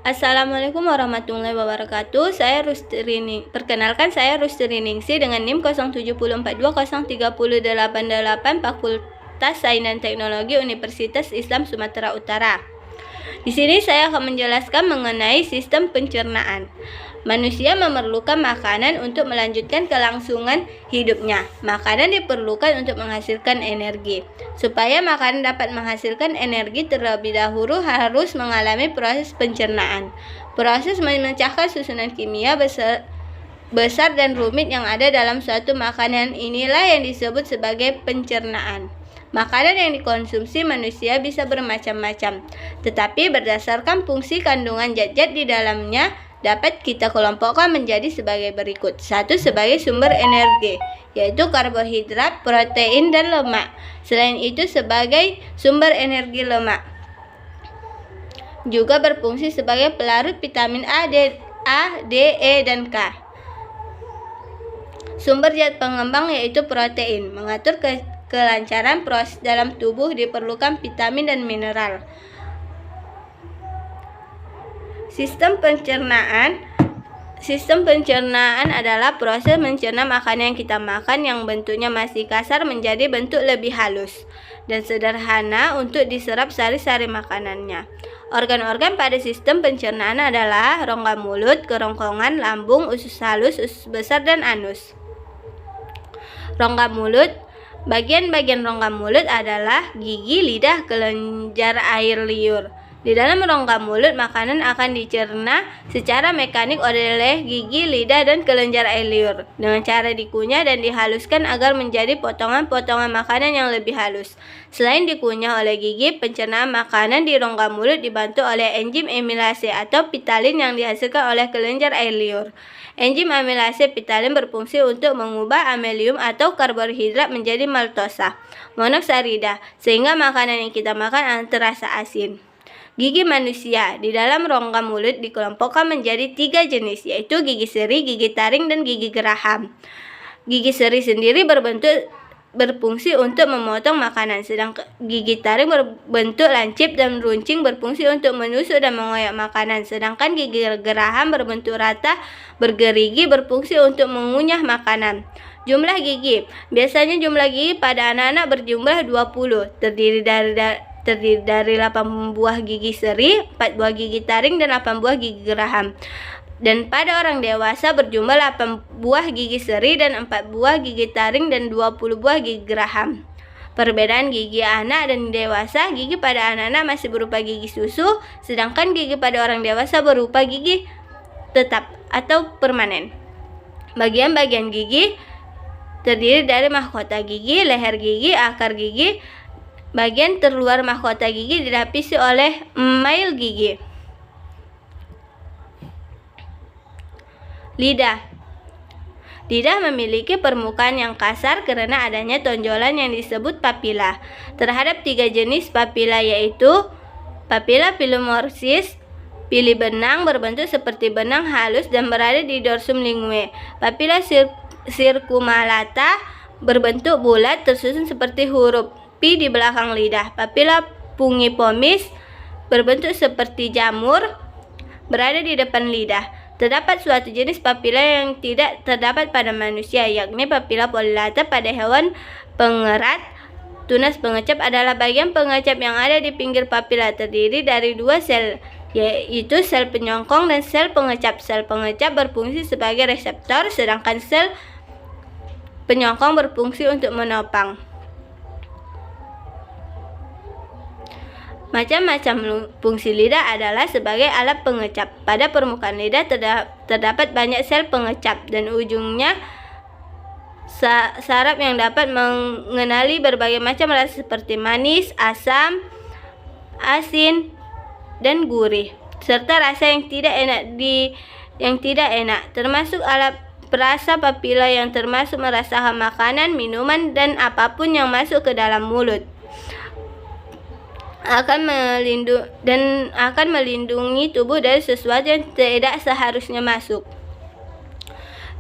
Assalamualaikum warahmatullahi wabarakatuh. Perkenalkan, saya Rustri Ningsi dengan NIM 07420303888 Fakultas Sains dan Teknologi Universitas Islam Sumatera Utara. Di sini saya akan menjelaskan mengenai sistem pencernaan. Manusia memerlukan makanan untuk melanjutkan kelangsungan hidupnya. Makanan diperlukan untuk menghasilkan energi. Supaya makanan dapat menghasilkan energi, terlebih dahulu harus mengalami proses pencernaan. Proses memecahkan susunan kimia besar dan rumit yang ada dalam suatu makanan inilah yang disebut sebagai pencernaan. Makanan yang dikonsumsi manusia bisa bermacam-macam, tetapi berdasarkan fungsi kandungan zat-zat di dalamnya dapat kita kelompokkan menjadi sebagai berikut. 1. Sebagai sumber energi, yaitu karbohidrat, protein, dan lemak. Selain itu, sebagai sumber energi lemak juga berfungsi sebagai pelarut vitamin A, D, E, dan K. Sumber zat pengembang yaitu protein. Mengatur kelancaran proses dalam tubuh diperlukan vitamin dan mineral. Sistem pencernaan adalah proses mencerna makanan yang kita makan yang bentuknya masih kasar menjadi bentuk lebih halus dan sederhana untuk diserap sari-sari makanannya. Organ-organ pada sistem pencernaan adalah rongga mulut, kerongkongan, lambung, usus halus, usus besar, dan anus. Rongga mulut. Bagian-bagian rongga mulut adalah gigi, lidah, kelenjar air liur. Di dalam rongga mulut, makanan akan dicerna secara mekanik oleh gigi, lidah, dan kelenjar air liur dengan cara dikunyah dan dihaluskan agar menjadi potongan-potongan makanan yang lebih halus. Selain dikunyah oleh gigi, pencernaan makanan di rongga mulut dibantu oleh enzim amilase atau pitalin yang dihasilkan oleh kelenjar air liur. Enzim amilase pitalin berfungsi untuk mengubah amelium atau karbohidrat menjadi maltosa monoksarida sehingga makanan yang kita makan akan terasa asin. Gigi manusia di dalam rongga mulut dikelompokkan menjadi 3 jenis, yaitu gigi seri, gigi taring, dan gigi geraham. Gigi seri sendiri berfungsi untuk memotong makanan, sedangkan gigi taring berbentuk lancip dan runcing berfungsi untuk menusuk dan mengoyak makanan, sedangkan gigi geraham berbentuk rata bergerigi berfungsi untuk mengunyah makanan. Jumlah gigi. Biasanya jumlah gigi pada anak-anak berjumlah 20, terdiri dari 8 buah gigi seri, 4 buah gigi taring, dan 8 buah gigi geraham. Dan pada orang dewasa berjumlah 8 buah gigi seri dan 4 buah gigi taring dan 20 buah gigi geraham. Perbedaan gigi anak dan dewasa. Gigi pada anak-anak masih berupa gigi susu, sedangkan gigi pada orang dewasa berupa gigi tetap atau permanen. Bagian-bagian gigi terdiri dari mahkota gigi, leher gigi, akar gigi. Bagian terluar mahkota gigi dilapisi oleh email gigi. Lidah. Lidah memiliki permukaan yang kasar karena adanya tonjolan yang disebut papila. Terhadap 3 jenis papila, yaitu papila filomorphisis, pili benang berbentuk seperti benang halus dan berada di dorsum linguae. Papila circumallata berbentuk bulat tersusun seperti huruf P di belakang lidah. Papila pungiformis berbentuk seperti jamur berada di depan lidah. Terdapat suatu jenis papila yang tidak terdapat pada manusia, yakni papila polylata pada hewan pengerat. Tunas pengecap adalah bagian pengecap yang ada di pinggir papila, terdiri dari 2 sel, yaitu sel penyongkong dan sel pengecap. Sel pengecap berfungsi sebagai reseptor, sedangkan sel penyongkong berfungsi untuk menopang. Macam-macam fungsi lidah adalah sebagai alat pengecap. Pada permukaan lidah terdapat banyak sel pengecap dan ujungnya saraf yang dapat mengenali berbagai macam rasa seperti manis, asam, asin, dan gurih, serta rasa yang tidak enak, termasuk alat perasa papila yang termasuk merasakan makanan, minuman, dan apapun yang masuk ke dalam mulut. akan melindungi tubuh dari sesuatu yang tidak seharusnya masuk.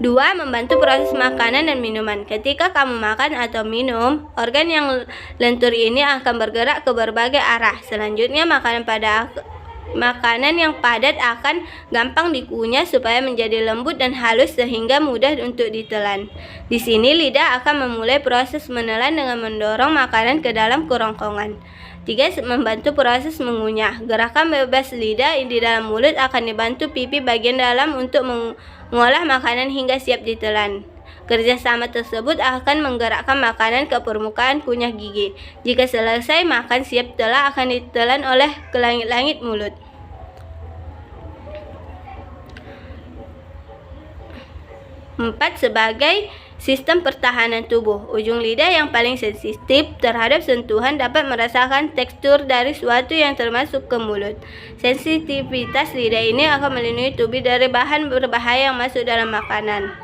2. Membantu proses makanan dan minuman. Ketika kamu makan atau minum, organ yang lentur ini akan bergerak ke berbagai arah. Selanjutnya, makanan yang padat akan gampang dikunyah supaya menjadi lembut dan halus sehingga mudah untuk ditelan. Di sini lidah akan memulai proses menelan dengan mendorong makanan ke dalam kerongkongan. 3. Membantu proses mengunyah. Gerakan bebas lidah di dalam mulut akan dibantu pipi bagian dalam untuk mengolah makanan hingga siap ditelan. Kerjasama tersebut akan menggerakkan makanan ke permukaan kunyah gigi. Jika selesai makan siap telah akan ditelan oleh ke langit-langit mulut. 4. Sebagai sistem pertahanan tubuh, ujung lidah yang paling sensitif terhadap sentuhan dapat merasakan tekstur dari sesuatu yang termasuk ke mulut. Sensitivitas lidah ini akan melindungi tubuh dari bahan berbahaya yang masuk dalam makanan.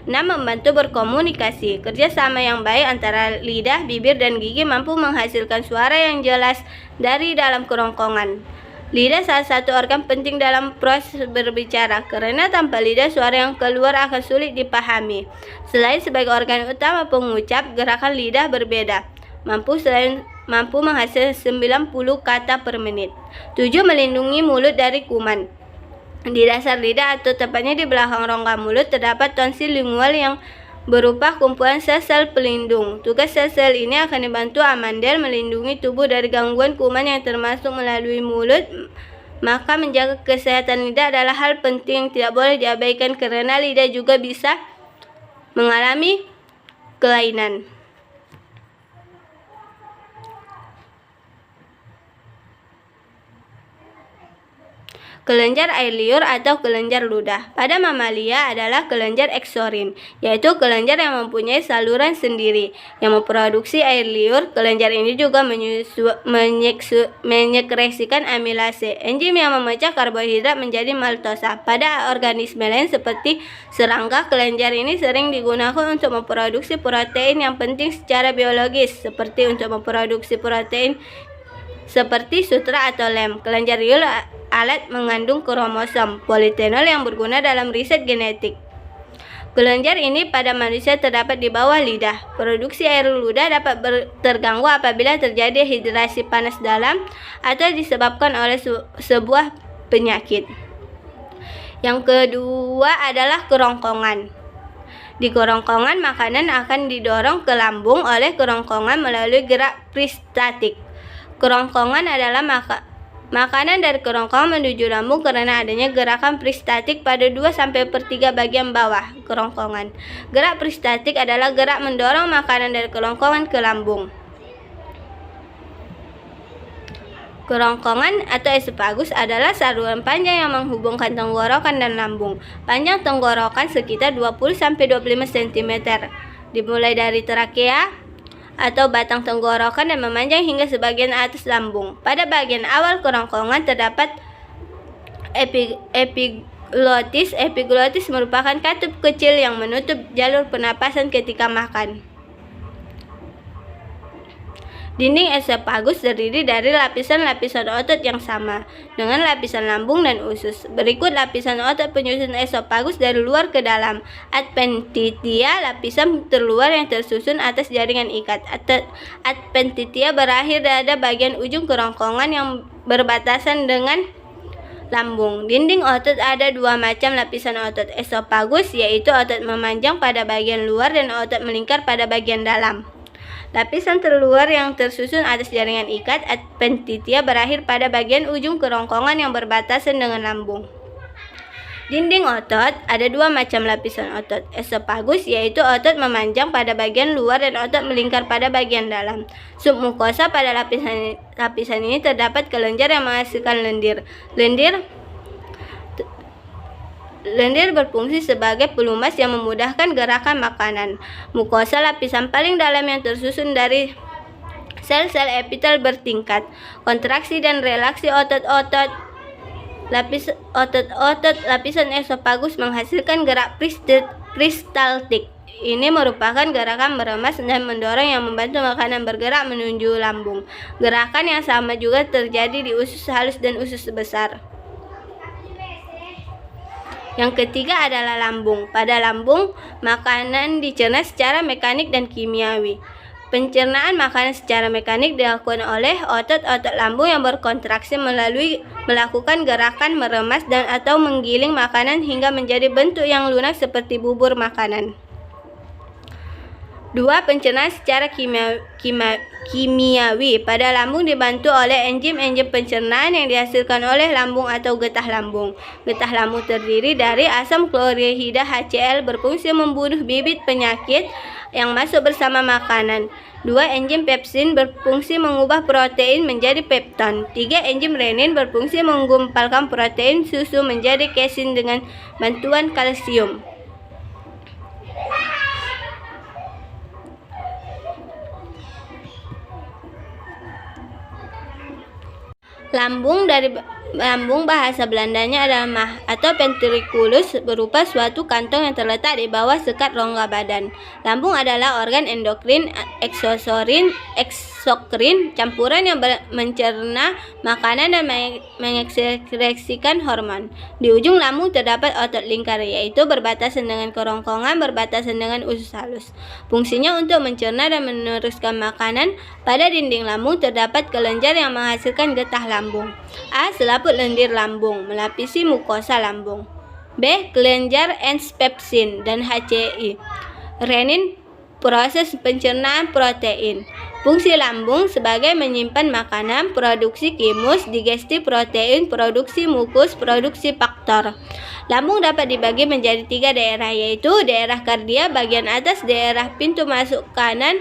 6. Membantu berkomunikasi. Kerjasama yang baik antara lidah, bibir, dan gigi mampu menghasilkan suara yang jelas dari dalam kerongkongan. Lidah salah satu organ penting dalam proses berbicara, karena tanpa lidah suara yang keluar akan sulit dipahami. Selain sebagai organ utama pengucap, gerakan lidah berbeda. Mampu menghasilkan 90 kata per menit. 7. Melindungi mulut dari kuman. Di dasar lidah atau tepatnya di belakang rongga mulut terdapat tonsil lingual yang berupa kumpulan sel-sel pelindung. Tugas sel-sel ini akan dibantu amandel melindungi tubuh dari gangguan kuman yang termasuk melalui mulut. Maka menjaga kesehatan lidah adalah hal penting yang tidak boleh diabaikan karena lidah juga bisa mengalami kelainan. Kelenjar air liur atau kelenjar ludah pada mamalia adalah kelenjar eksorin, yaitu kelenjar yang mempunyai saluran sendiri yang memproduksi air liur. Kelenjar ini juga menyekresikan amilase, enzim yang memecah karbohidrat menjadi maltosa. Pada organisme lain seperti serangga, kelenjar ini sering digunakan untuk memproduksi protein yang penting secara biologis, seperti untuk memproduksi protein seperti sutra atau lem. Kelenjar liur alat mengandung kromosom polifenol yang berguna dalam riset genetik. Kelenjar ini pada manusia terdapat di bawah lidah. Produksi air ludah dapat terganggu apabila terjadi hidrasi panas dalam atau disebabkan oleh sebuah penyakit. Yang kedua adalah kerongkongan. Di kerongkongan, makanan akan didorong ke lambung oleh kerongkongan melalui gerak peristaltik. Kerongkongan adalah makanan dari kerongkongan menuju lambung karena adanya gerakan peristaltik pada 2/3 bagian bawah kerongkongan. Gerak peristaltik adalah gerak mendorong makanan dari kerongkongan ke lambung. Kerongkongan atau esophagus adalah saluran panjang yang menghubungkan tenggorokan dan lambung. Panjang tenggorokan sekitar 20-25 cm, dimulai dari trakea atau batang tenggorokan dan memanjang hingga sebagian atas lambung. Pada bagian awal kerongkongan terdapat epiglotis. Epiglotis merupakan katup kecil yang menutup jalur pernapasan ketika makan. Dinding esophagus terdiri dari lapisan-lapisan otot yang sama dengan lapisan lambung dan usus. Berikut lapisan otot penyusun esophagus dari luar ke dalam. Adventitia, lapisan terluar yang tersusun atas jaringan ikat. Adventitia berakhir pada bagian ujung kerongkongan yang berbatasan dengan lambung. Dinding otot ada dua macam lapisan otot esophagus, yaitu otot memanjang pada bagian luar dan otot melingkar pada bagian dalam. Lapisan terluar yang tersusun atas jaringan ikat adventitia berakhir pada bagian ujung kerongkongan yang berbatasan dengan lambung. Dinding otot ada dua macam lapisan otot esophagus, yaitu otot memanjang pada bagian luar dan otot melingkar pada bagian dalam. Submukosa pada lapisan ini terdapat kelenjar yang menghasilkan lendir. Lendir berfungsi sebagai pelumas yang memudahkan gerakan makanan. Mukosa lapisan paling dalam yang tersusun dari sel-sel epitel bertingkat. Kontraksi dan relaksi otot-otot lapisan esophagus menghasilkan gerak peristaltik ini merupakan gerakan meremas dan mendorong yang membantu makanan bergerak menuju lambung. Gerakan yang sama juga terjadi di usus halus dan usus besar. Yang ketiga adalah lambung. Pada lambung, makanan dicerna secara mekanik dan kimiawi. Pencernaan makanan secara mekanik dilakukan oleh otot-otot lambung yang berkontraksi melalui melakukan gerakan meremas dan atau menggiling makanan hingga menjadi bentuk yang lunak seperti bubur makanan. 2. Pencernaan secara kimiawi. Pada lambung dibantu oleh enzim-enzim pencernaan yang dihasilkan oleh lambung atau getah lambung. Getah lambung terdiri dari asam klorida HCl berfungsi membunuh bibit penyakit yang masuk bersama makanan. 2. Enzim pepsin berfungsi mengubah protein menjadi pepton. 3. Enzim renin berfungsi menggumpalkan protein susu menjadi kesin dengan bantuan kalsium. Lambung bahasa Belandanya adalah mah atau ventriculus, berupa suatu kantong yang terletak di bawah sekat rongga badan. Lambung adalah organ endokrin eksokrin campuran yang mencerna makanan dan mengekskresikan hormon. Di ujung lambung terdapat otot lingkar, yaitu berbatasan dengan kerongkongan berbatasan dengan usus halus. Fungsinya untuk mencerna dan meneruskan makanan. Pada dinding lambung terdapat kelenjar yang menghasilkan getah lambung. A. Selaput lendir lambung melapisi mukosa lambung. B. Kelenjar enzim dan HCI. Renin, proses pencernaan protein. Fungsi lambung sebagai menyimpan makanan, produksi kimus, digesti protein, produksi mukus, produksi faktor. Lambung dapat dibagi menjadi 3 daerah, yaitu daerah kardia bagian atas, daerah pintu masuk kanan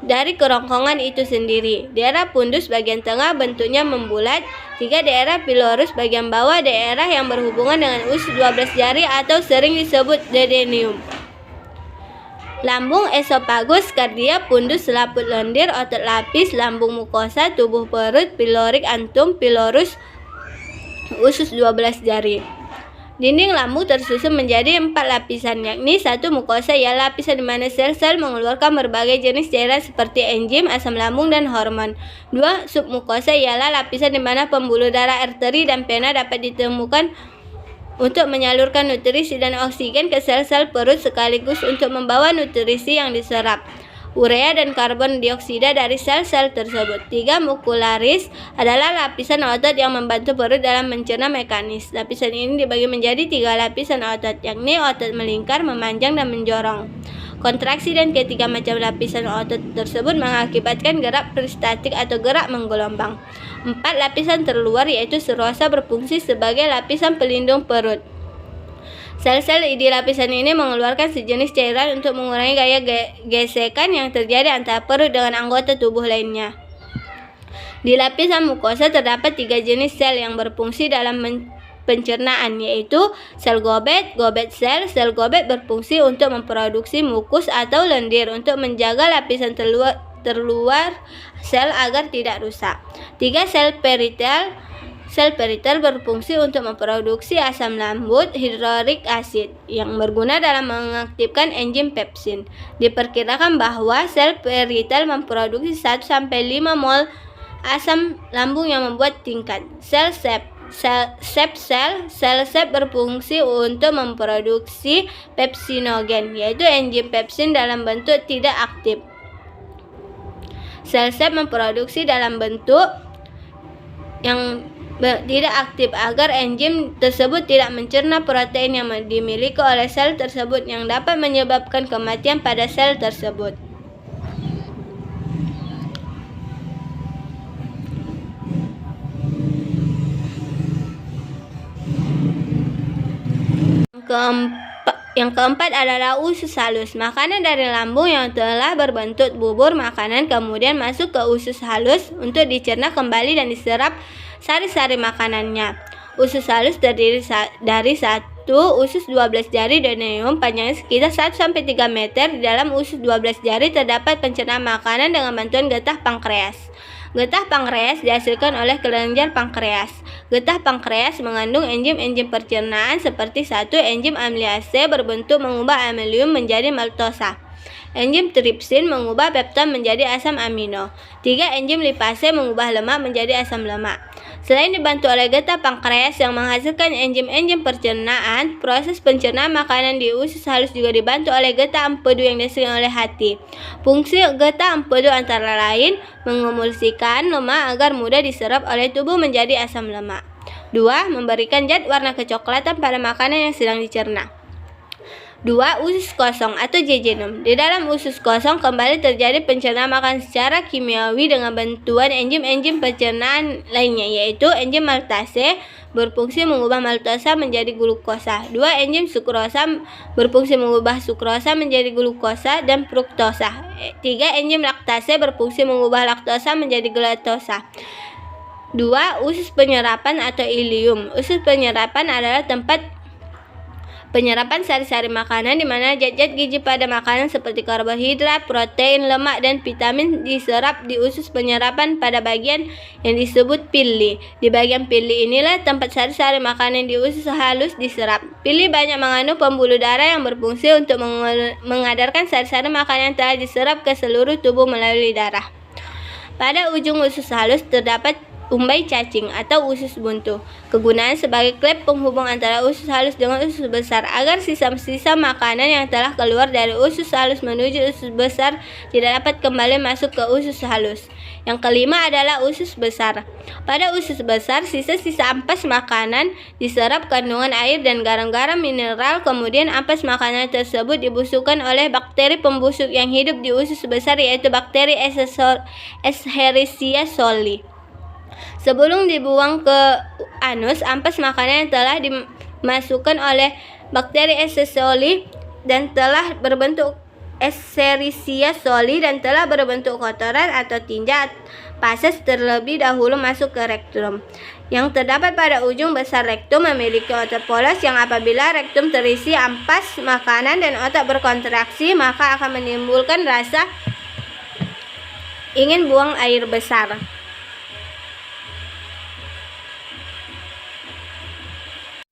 dari kerongkongan itu sendiri. Daerah pundus bagian tengah bentuknya membulat. 3. Daerah pilorus bagian bawah, daerah yang berhubungan dengan usus 12 jari atau sering disebut duodenum. Lambung, esofagus, kardia, pundus, selaput lendir, otot lapis, lambung mukosa, tubuh perut, pilorik antum, pilorus, usus 12 jari. Dinding lambung tersusun menjadi 4 lapisan, yakni 1. Mukosa, ialah lapisan di mana sel-sel mengeluarkan berbagai jenis cairan seperti enzim, asam lambung, dan hormon. 2. Submukosa, ialah lapisan di mana pembuluh darah, arteri, dan vena dapat ditemukan untuk menyalurkan nutrisi dan oksigen ke sel-sel perut sekaligus untuk membawa nutrisi yang diserap, urea dan karbon dioksida dari sel-sel tersebut. 3. Mukularis adalah lapisan otot yang membantu perut dalam mencerna mekanis. Lapisan ini dibagi menjadi 3 lapisan otot, yakni otot melingkar, memanjang, dan menjorong. Kontraksi dan ketiga macam lapisan otot tersebut mengakibatkan gerak peristatik atau gerak menggelombang. 4. Lapisan terluar, yaitu serosa, berfungsi sebagai lapisan pelindung perut. Sel-sel di lapisan ini mengeluarkan sejenis cairan untuk mengurangi gaya gesekan yang terjadi antara perut dengan anggota tubuh lainnya. Di lapisan mukosa terdapat 3 jenis sel yang berfungsi dalam pencernaan, yaitu sel gobet, gobet sel. Sel gobet berfungsi untuk memproduksi mukus atau lendir untuk menjaga lapisan terluar sel agar tidak rusak. 3. Sel peritel. Sel peritel berfungsi untuk memproduksi asam lambut hidrorik asid yang berguna dalam mengaktifkan enzim pepsin. Diperkirakan bahwa sel peritel memproduksi 1-5 mol asam lambung yang membuat tingkat. Sel sep. Sel sep berfungsi untuk memproduksi pepsinogen, yaitu enzim pepsin dalam bentuk tidak aktif. Sel sep memproduksi dalam bentuk yang tidak aktif agar enzim tersebut tidak mencerna protein yang dimiliki oleh sel tersebut yang dapat menyebabkan kematian pada sel tersebut. Yang keempat adalah usus halus. Makanan dari lambung yang telah berbentuk bubur makanan kemudian masuk ke usus halus untuk dicerna kembali dan diserap sari-sari makanannya. Usus halus terdiri dari 1 usus 12 jari duodenum panjangnya sekitar 1-3 meter. Di dalam usus 12 jari terdapat pencernaan makanan dengan bantuan getah pankreas. Getah pankreas dihasilkan oleh kelenjar pankreas. Getah pankreas mengandung enzim-enzim pencernaan seperti 1. Enzim amiliase berbentuk mengubah amilium menjadi maltosa. Enzim tripsin mengubah peptid menjadi asam amino. 3. Enzim lipase mengubah lemak menjadi asam lemak. Selain dibantu oleh getah pankreas yang menghasilkan enzim-enzim pencernaan, proses pencernaan makanan di usus halus juga dibantu oleh getah empedu yang dihasilkan oleh hati. Fungsi getah empedu antara lain mengemulsikan lemak agar mudah diserap oleh tubuh menjadi asam lemak. 2. Memberikan zat warna kecoklatan pada makanan yang sedang dicerna. 2. Usus kosong atau jejunum. Di dalam usus kosong kembali terjadi pencernaan makanan secara kimiawi dengan bantuan enzim-enzim pencernaan lainnya, yaitu enzim maltase berfungsi mengubah maltosa menjadi glukosa. 2. Enzim sukrosa berfungsi mengubah sukrosa menjadi glukosa dan fruktosa. 3. Enzim laktase berfungsi mengubah laktosa menjadi galaktosa. 2. Usus penyerapan atau ileum. Usus penyerapan adalah tempat penyerapan sari-sari makanan di mana zat-zat gizi pada makanan seperti karbohidrat, protein, lemak, dan vitamin diserap di usus penyerapan pada bagian yang disebut pili. Di bagian pili inilah tempat sari-sari makanan di usus halus diserap. Pili banyak mengandung pembuluh darah yang berfungsi untuk mengadarkan sari-sari makanan yang telah diserap ke seluruh tubuh melalui darah. Pada ujung usus halus terdapat umbai cacing atau usus buntu. Kegunaan sebagai klep penghubung antara usus halus dengan usus besar agar sisa-sisa makanan yang telah keluar dari usus halus menuju usus besar tidak dapat kembali masuk ke usus halus. Yang kelima adalah usus besar. Pada usus besar, sisa-sisa ampas makanan diserap kandungan air dan garam-garam mineral, kemudian ampas makanan tersebut dibusukkan oleh bakteri pembusuk yang hidup di usus besar, yaitu bakteri Escherichia coli. Sebelum dibuang ke anus, ampas makanan yang telah dimasukkan oleh bakteri Escherichia coli dan telah berbentuk kotoran atau tinja pases terlebih dahulu masuk ke rektum. Yang terdapat pada ujung besar rektum memiliki otot polos yang apabila rektum terisi ampas makanan dan otot berkontraksi, maka akan menimbulkan rasa ingin buang air besar.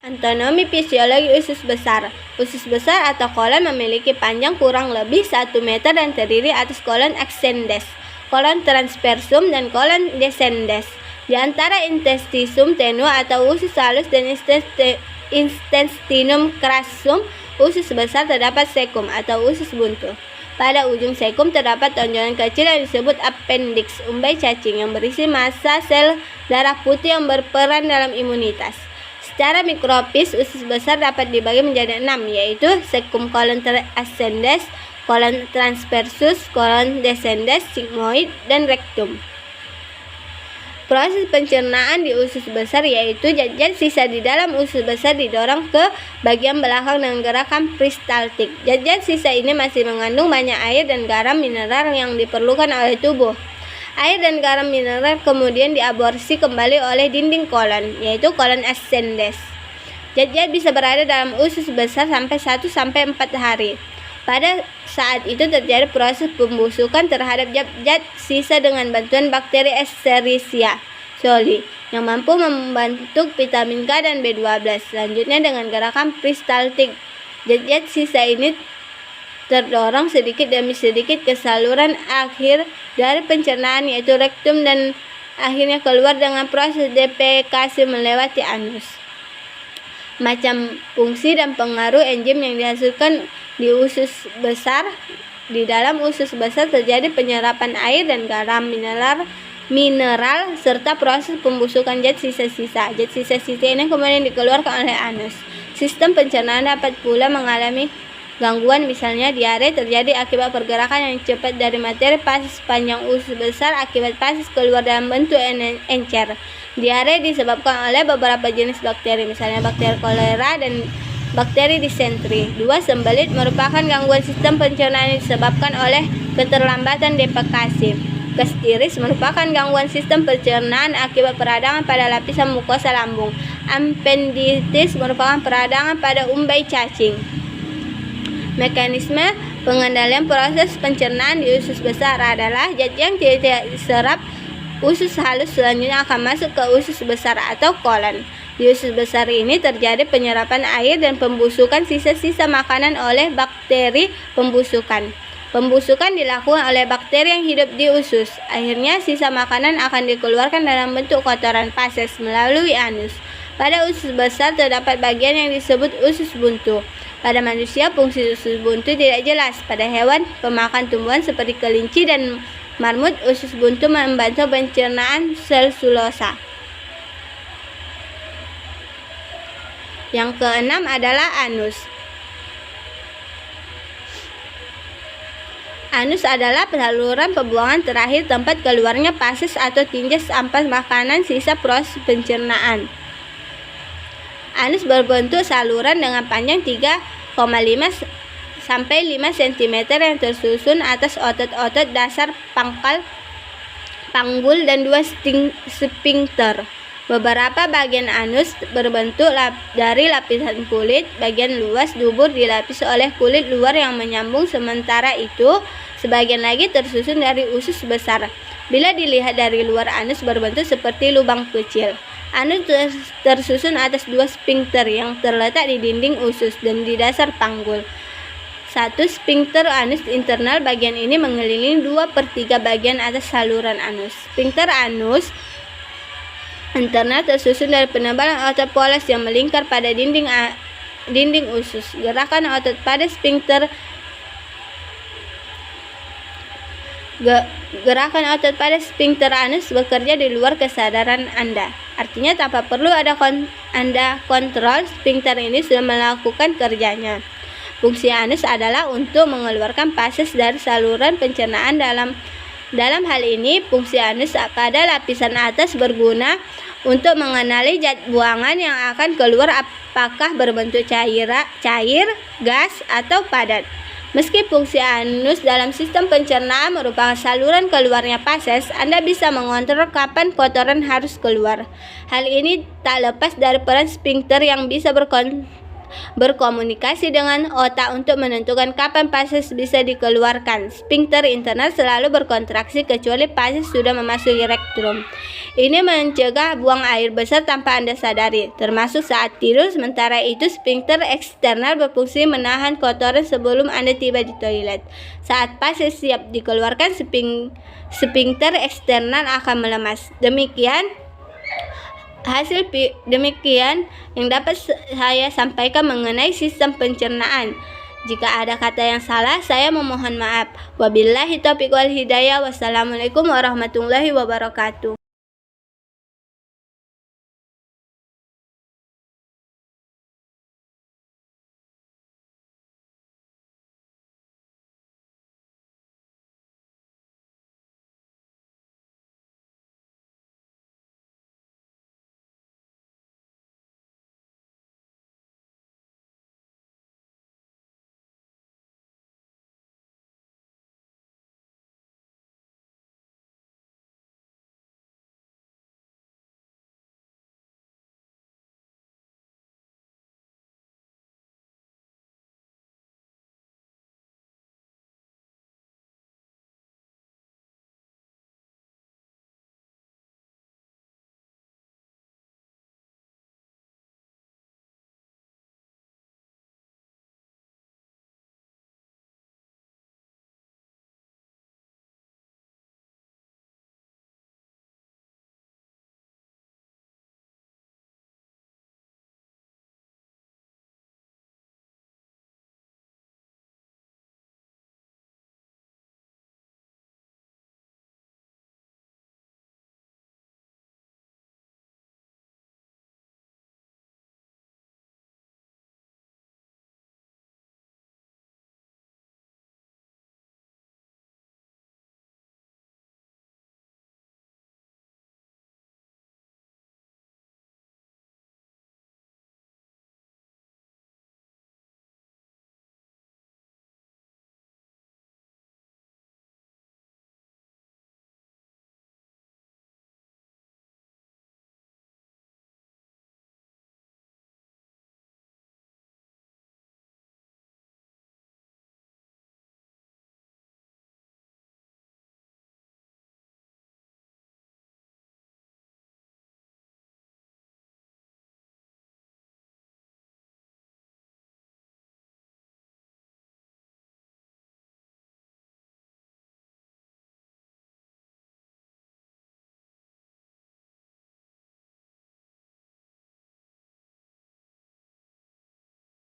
Anatomi fisiologi usus besar. Usus besar atau kolon memiliki panjang kurang lebih 1 meter dan terdiri atas kolon ascendens, kolon transversum, dan kolon descendens. Di antara intestinum tenue atau usus halus dan intestinum crassum, usus besar, terdapat cecum atau usus buntu. Pada ujung cecum terdapat tonjolan kecil yang disebut appendix, umbai cacing, yang berisi massa sel darah putih yang berperan dalam imunitas. Secara mikrofis, usus besar dapat dibagi menjadi 6, yaitu cecum, kolon ascendens, kolon transversus, kolon descendens, sigmoid, dan rektum. Proses pencernaan di usus besar yaitu zat-zat sisa di dalam usus besar didorong ke bagian belakang dengan gerakan peristaltik. Zat-zat sisa ini masih mengandung banyak air dan garam mineral yang diperlukan oleh tubuh. Air dan garam mineral kemudian diabsorpsi kembali oleh dinding kolon, yaitu kolon ascendens. Zat-zat bisa berada dalam usus besar sampai 1-4 hari. Pada saat itu terjadi proses pembusukan terhadap zat-zat sisa dengan bantuan bakteri Escherichia coli yang mampu membentuk vitamin K dan B12. Selanjutnya dengan gerakan peristaltik, zat-zat sisa ini terdorong sedikit demi sedikit ke saluran akhir dari pencernaan, yaitu rektum, dan akhirnya keluar dengan proses defekasi melewati anus. Macam fungsi dan pengaruh enzim yang dihasilkan di usus besar. Di dalam usus besar terjadi penyerapan air dan garam mineral serta proses pembusukan zat sisa-sisa. Zat sisa-sisa ini kemudian dikeluarkan oleh anus. Sistem pencernaan dapat pula mengalami gangguan, misalnya diare terjadi akibat pergerakan yang cepat dari materi pases sepanjang usus besar akibat pases keluar dalam bentuk encer. Diare disebabkan oleh beberapa jenis bakteri, misalnya bakteri kolera dan bakteri disentri. 2. Sembelit merupakan gangguan sistem pencernaan yang disebabkan oleh keterlambatan defekasi. Gastritis merupakan gangguan sistem pencernaan akibat peradangan pada lapisan mukosa lambung. Appendicitis merupakan peradangan pada umbai cacing. Mekanisme pengendalian proses pencernaan di usus besar adalah zat yang tidak diserap Usus halus selanjutnya akan masuk ke usus besar atau kolon. Di usus besar ini terjadi penyerapan air dan pembusukan sisa-sisa makanan oleh bakteri pembusukan. Pembusukan dilakukan oleh bakteri yang hidup di usus. Akhirnya sisa makanan akan dikeluarkan dalam bentuk kotoran feses melalui anus. Pada usus besar terdapat bagian yang disebut usus buntu. Pada manusia, fungsi usus buntu tidak jelas. Pada hewan pemakan tumbuhan seperti kelinci dan marmut, usus buntu membantu pencernaan sel selulosa. Yang keenam adalah anus. Anus adalah saluran pembuangan terakhir tempat keluarnya feses atau tinja ampas makanan sisa proses pencernaan. Anus berbentuk saluran dengan panjang 3,5 sampai 5 cm yang tersusun atas otot-otot dasar pangkal panggul dan 2 sphincter. Beberapa bagian anus berbentuk dari lapisan kulit. Bagian luas dubur dilapisi oleh kulit luar yang menyambung, sementara itu sebagian lagi tersusun dari usus besar. Bila dilihat dari luar, anus berbentuk seperti lubang kecil. Anus tersusun atas 2 sphincter yang terletak di dinding usus dan di dasar panggul. 1 sphincter anus internal, bagian ini mengelilingi 2/3 bagian atas saluran anus. Sphincter anus internal tersusun dari penebalan otot polos yang melingkar pada dinding usus. Gerakan otot pada sphincter anus bekerja di luar kesadaran Anda. Artinya tanpa perlu Anda kontrol, sphincter ini sudah melakukan kerjanya. Fungsi anus adalah untuk mengeluarkan feses dari saluran pencernaan. Dalam hal ini, fungsi anus pada lapisan atas berguna untuk mengenali zat buangan yang akan keluar, apakah berbentuk cair, gas, atau padat. Meski fungsi anus dalam sistem pencernaan merupakan saluran keluarnya feses, Anda bisa mengontrol kapan kotoran harus keluar. Hal ini tak lepas dari peran sphincter yang bisa berkomunikasi dengan otak untuk menentukan kapan feses bisa dikeluarkan. Sphincter internal selalu berkontraksi kecuali feses sudah memasuki rektum. Ini mencegah buang air besar tanpa Anda sadari, termasuk saat tidur. Sementara itu, sphincter eksternal berfungsi menahan kotoran sebelum Anda tiba di toilet. Saat feses siap dikeluarkan, sphincter eksternal akan melemas. Demikian yang dapat saya sampaikan mengenai sistem pencernaan. Jika ada kata yang salah, saya memohon maaf. Wabillahi taufiq wal hidayah. Wassalamualaikum warahmatullahi wabarakatuh.